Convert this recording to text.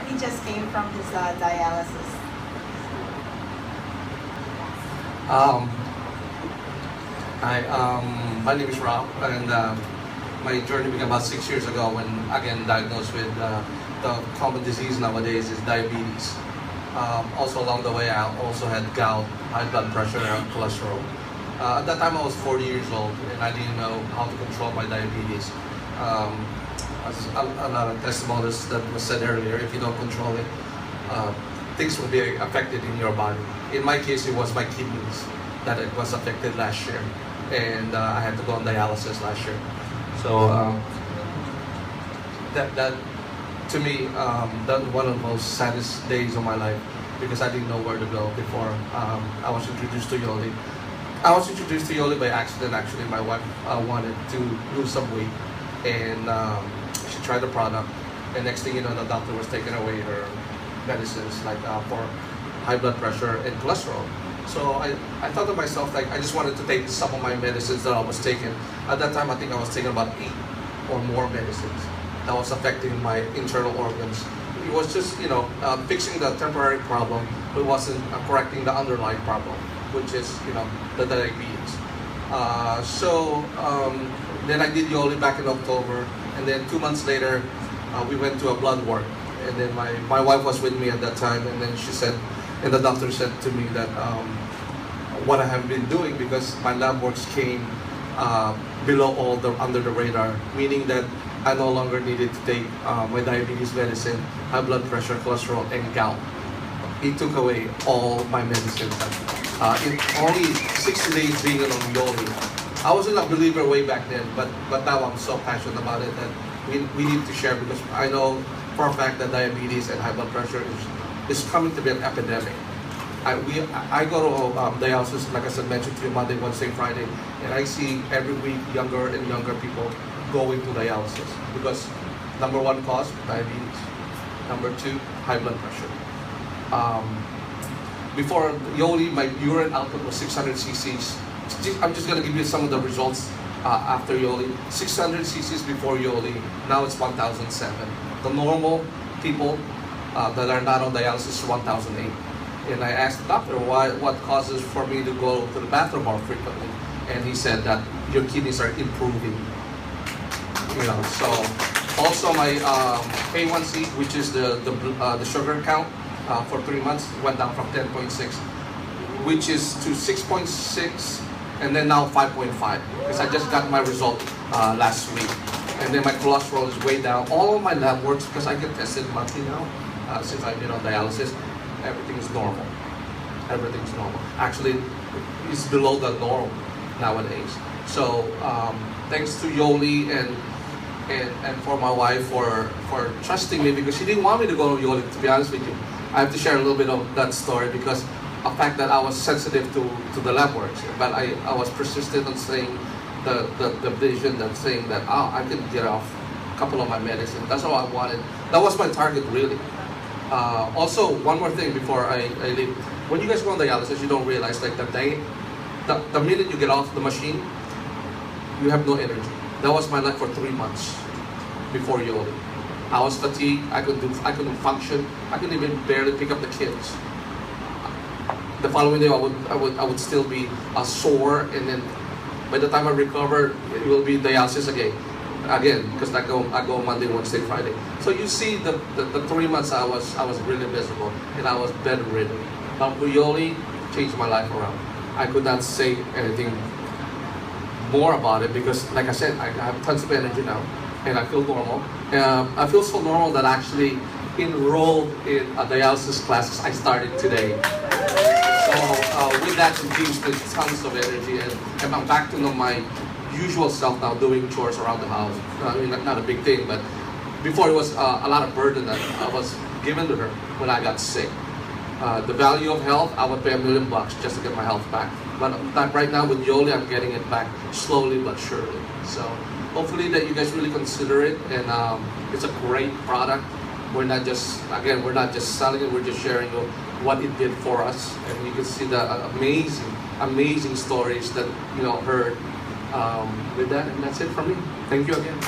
he just came from his dialysis. Um, my name is Rob, and my journey began about 6 years ago when, again, diagnosed with the common disease nowadays is diabetes. Also along the way, I also had gout, high blood pressure, and cholesterol. At that time, I was 40 years old, and I didn't know how to control my diabetes. As a lot of testimonies that was said earlier, if you don't control it, things will be affected in your body. In my case, it was my kidneys that it was affected last year, and I had to go on dialysis last year. So that to me, that was one of the most saddest days of my life because I didn't know where to go before I was introduced to Yoli. I was introduced to Yoli by accident. Actually, my wife wanted to lose some weight, and she tried the product. And next thing you know, the doctor was taking away her medicines, like for high blood pressure and cholesterol. So I thought to myself, like, I just wanted to take some of my medicines that I was taking. At that time, I think I was taking about 8 or more medicines that was affecting my internal organs. It was just, fixing the temporary problem, but it wasn't correcting the underlying problem, which is, the diabetes. Then I did Yoli back in October, and then 2 months later, we went to a blood work. And then my wife was with me at that time, and then she said, and the doctor said to me that what I have been doing, because my lab works came below under the radar, meaning that I no longer needed to take my diabetes medicine, high blood pressure, cholesterol, and gout. It took away all my medicines. In only 60 days being on Yoli, I wasn't a believer way back then, but now I'm so passionate about it that we need to share, because I know for a fact that diabetes and high blood pressure is coming to be an epidemic. I go to dialysis, like I said, mentioned to you, Monday, Wednesday, Friday, and I see every week younger and younger people going to dialysis because number one cause, diabetes. Number two, high blood pressure. Before Yoli, my urine output was 600 cc's. I'm just going to give you some of the results after Yoli. 600 cc's before Yoli, now it's 1,007. The normal people that are not on dialysis is 1,008. And I asked the doctor what causes for me to go to the bathroom more frequently, and he said that your kidneys are improving. So also my A1C, which is the sugar count for 3 months, went down from 10.6, which is to 6.6, and then now 5.5, because I just got my result last week. And then my cholesterol is way down. All of my lab works, because I get tested monthly now, since I've been on dialysis, everything is normal. Everything's normal. Actually, it's below the norm nowadays. So thanks to Yoli and for my wife for trusting me, because she didn't want me to go to Yoli, to be honest with you. I have to share a little bit of that story because the fact that I was sensitive to the lab works, but I was persistent on saying the vision, that saying that I could get off a couple of my medicine. That's all I wanted. That was my target, really. Also, one more thing before I leave. When you guys go on dialysis, you don't realize, like, the minute you get off the machine, you have no energy. That was my life for 3 months before Yoli. I was fatigued. I couldn't function. I couldn't even barely pick up the kids. The following day, I would still be sore, and then by the time I recover, it will be dialysis again, because I go Monday, Wednesday, Friday. So you see, the 3 months I was really miserable, and I was bedridden. But Yoli changed my life around. I could not say anything more about it because, like I said, I have tons of energy now, and I feel normal. I feel so normal that I actually enrolled in a dialysis classes I started today. So with that, it gives me tons of energy, and I'm back to my usual self now, doing chores around the house. I mean, not a big thing, but before it was a lot of burden that I was given to her when I got sick. The value of health, I would pay $1 million just to get my health back. But right now with Yoli, I'm getting it back slowly but surely. So hopefully that you guys really consider it, and it's a great product. We're not just selling it, we're just sharing what it did for us, and you can see the amazing stories that heard. With that, and that's it from me. Thank you again.